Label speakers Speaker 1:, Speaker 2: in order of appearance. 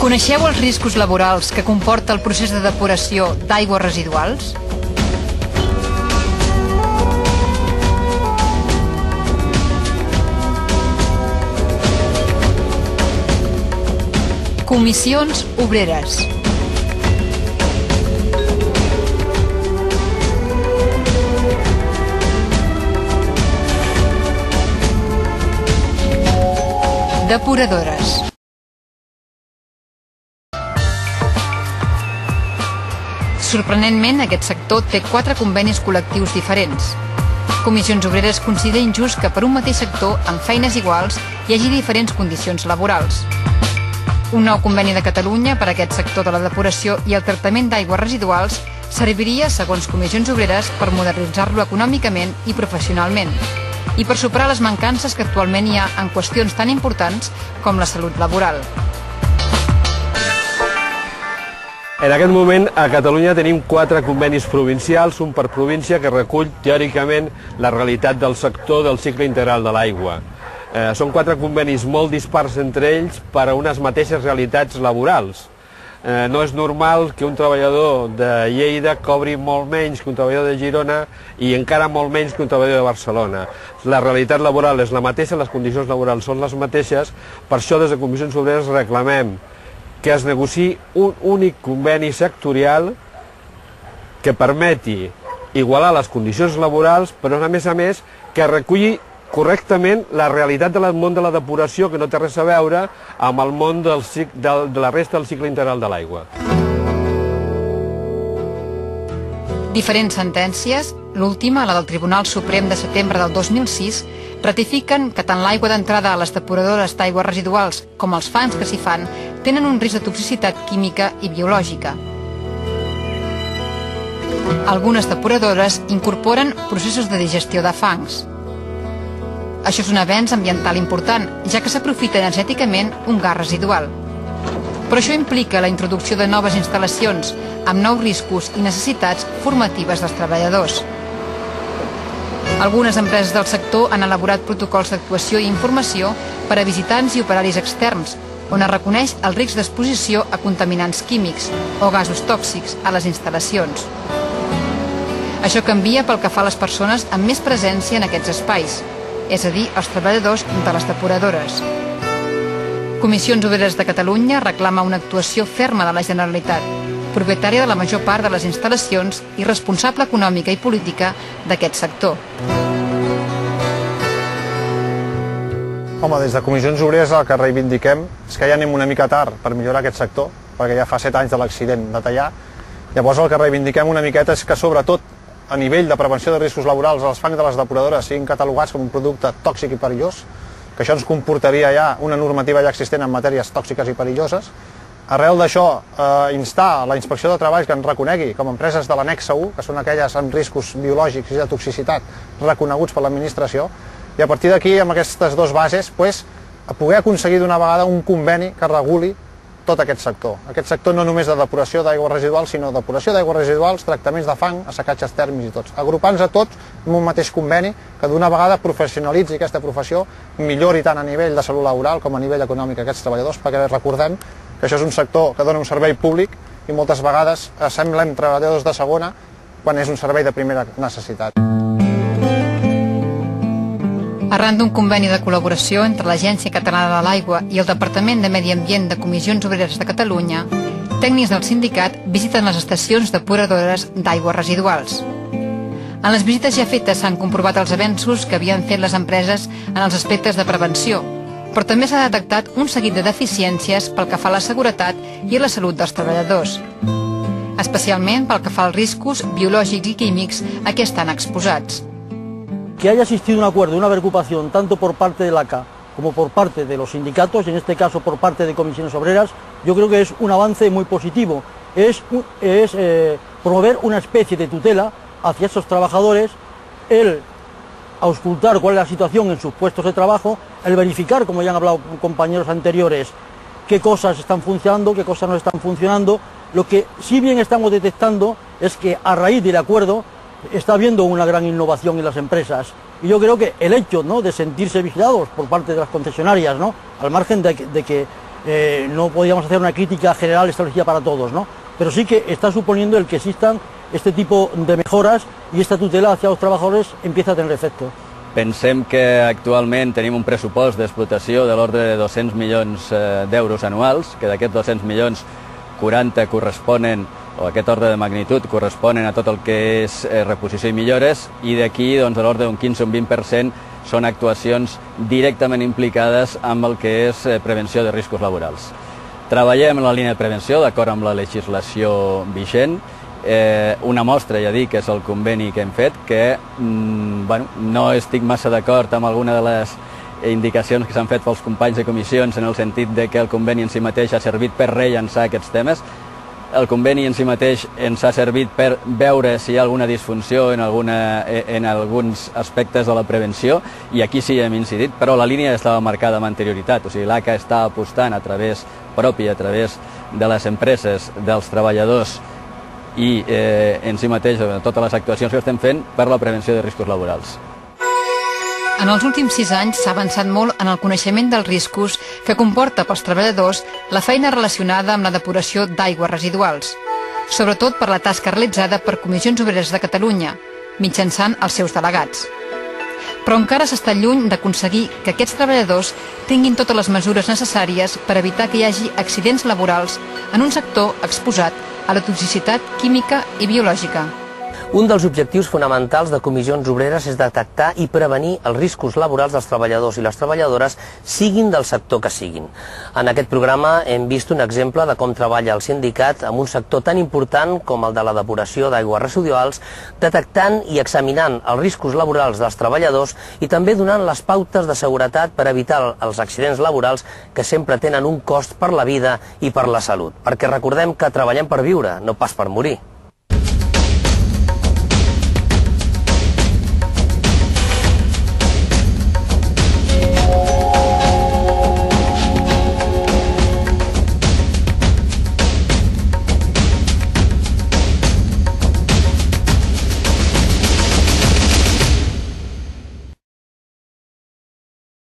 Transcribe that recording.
Speaker 1: Coneixeu els riscos laborals que comporta el procés de depuració d'aigües residuals? Comissions obreres. Depuradores. Sorprenentment, aquest sector té 4 convenis col·lectius diferents. Comissions Obreres considera injust que per un mateix sector, amb feines iguals, hi hagi diferents condicions laborals. Un nou conveni de Catalunya per a aquest sector de la depuració i el tractament d'aigües residuals serviria, segons Comissions Obreres, per modernitzar-lo econòmicament i professionalment i per superar les mancances que actualment hi ha en qüestions tan importants com la salut laboral.
Speaker 2: En aquest moment a Catalunya tenim 4 convenis provincials, un per província, que recull teòricament la realitat del sector del cicle integral de l'aigua. Són 4 convenis molt dispars entre ells per a unes mateixes realitats laborals. No és normal que un treballador de Lleida cobri molt menys que un treballador de Girona i encara molt menys que un treballador de Barcelona. La realitat laboral és la mateixa, les condicions laborals són les mateixes, per això des de Comissions Obreres reclamem que es negociï un únic conveni sectorial que permeti igualar les condicions laborals, però a més que reculli correctament la realitat del món de la depuració, que no té res a veure amb el món de la resta del cicle integral de l'aigua.
Speaker 1: Diferents sentències, l'última, la del Tribunal Suprem de setembre del 2006, ratifiquen que tant l'aigua d'entrada a les depuradores d'aigües residuals com els fangs que s'hi fan tenen un risc de toxicitat química i biològica. Algunes depuradores incorporen processos de digestió de fangs. Això és un avenç ambiental important, ja que s'aprofita energèticament un gas residual. Però això implica la introducció de noves instal·lacions, amb nous riscos i necessitats formatives dels treballadors. Algunes empreses del sector han elaborat protocols d'actuació i informació per a visitants i operaris externs, on es reconeix el risc d'exposició a contaminants químics o gasos tòxics a les instal·lacions. Això canvia pel que fa a les persones amb més presència en aquests espais, és a dir, els treballadors de les depuradores. Comissions Obreres de Catalunya reclama una actuació ferma de la Generalitat, propietària de la major part de les instal·lacions i responsable econòmica i política d'aquest sector.
Speaker 3: Home, des de Comissions Obreres el que reivindiquem és que ja anem una mica tard per millorar aquest sector, perquè ja fa 7 anys de l'accident de Teià. Llavors el que reivindiquem una miqueta és que sobretot a nivell de prevenció de riscos laborals els fangs de les depuradores siguin catalogats com un producte tòxic i perillós, que això ens comportaria ja una normativa ja existent en matèries tòxiques i perilloses. Arrel d'això, instar la Inspecció de Treball que ens reconegui com a empreses de l'annex 1, que són aquelles amb riscos biològics i de toxicitat reconeguts per l'administració, i a partir d'aquí, amb aquestes 2 bases, poder aconseguir d'una vegada un conveni que reguli tot aquest sector. Aquest sector no només de depuració d'aigües residuals, sinó depuració d'aigües residuals, tractaments de fang, assecatges tèrmics i tots. Agrupant-nos a tots en un mateix conveni que d'una vegada professionalitzi aquesta professió, millori tant a nivell de salut laboral com a nivell econòmic aquests treballadors, perquè recordem que això és un sector que dona un servei públic i moltes vegades semblem treballadors de segona quan és un servei de primera necessitat.
Speaker 1: Arran d'un conveni de col·laboració entre l'Agència Catalana de l'Aigua i el Departament de Medi Ambient de Comissions Obreres de Catalunya, tècnics del sindicat visiten les estacions depuradores d'aigües residuals. En les visites ja fetes s'han comprovat els avenços que havien fet les empreses en els aspectes de prevenció, però també s'ha detectat un seguit de deficiències pel que fa a la seguretat i a la salut dels treballadors, especialment pel que fa als riscos biològics i químics a què estan exposats.
Speaker 4: Que haya existido un acuerdo, una preocupación, tanto por parte de la ACA como por parte de los sindicatos, en este caso por parte de Comisiones Obreras, yo creo que es un avance muy positivo. Es promover una especie de tutela hacia esos trabajadores, el auscultar cuál es la situación en sus puestos de trabajo, el verificar, como ya han hablado compañeros anteriores, qué cosas están funcionando, qué cosas no están funcionando. Lo que sí bien estamos detectando es que a raíz del acuerdo está habiendo una gran innovación en las empresas. Y yo creo que el hecho, ¿no?, de sentirse vigilados por parte de las concesionarias, ¿no?, al margen de que no podríamos hacer una crítica general establecida para todos, ¿no? Pero sí que está suponiendo el que existan este tipo de mejoras y esta tutela hacia los trabajadores empieza a tener efecto.
Speaker 5: Pensem que actualment tenim un pressupost d'explotació de l'ordre de 200 milions d'euros anuals, que d'aquests 200 milions 40 corresponen, o aquest ordre de magnitud corresponen a tot el que és reposició i millores, i d'aquí de l'ordre d'un 15 o un 20% són actuacions directament implicades amb el que és prevenció de riscos laborals. Treballem en la línia de prevenció d'acord amb la legislació vigent. Una mostra, ja dic, és el conveni que hem fet, que no estic massa d'acord amb alguna de les indicacions que s'han fet pels companys de comissions en el sentit de que el conveni en si mateix ha servit per rellançar aquests temes. El conveni en si mateix ens ha servit per veure si hi ha alguna disfunció en alguns aspectes de la prevenció, i aquí sí hem incidit, però la línia estava marcada amb anterioritat, o sigui, l'ACA està apostant a través propi, a través de les empreses, dels treballadors i en si mateix totes les actuacions que estem fent per la prevenció de riscos laborals.
Speaker 1: En els últims 6 anys s'ha avançat molt en el coneixement dels riscos que comporta pels treballadors la feina relacionada amb la depuració d'aigües residuals, sobretot per la tasca realitzada per Comissions Obreres de Catalunya, mitjançant els seus delegats. Però encara s'està lluny d'aconseguir que aquests treballadors tinguin totes les mesures necessàries per evitar que hi hagi accidents laborals en un sector exposat a la toxicitat química i biològica.
Speaker 6: Un dels objectius fonamentals de Comissions Obreres és detectar i prevenir els riscos laborals dels treballadors i les treballadores, siguin del sector que siguin. En aquest programa hem vist un exemple de com treballa el sindicat en un sector tan important com el de la depuració d'aigües residuals, detectant i examinant els riscos laborals dels treballadors i també donant les pautes de seguretat per evitar els accidents laborals que sempre tenen un cost per la vida i per la salut. Perquè recordem que treballem per viure, no pas per morir.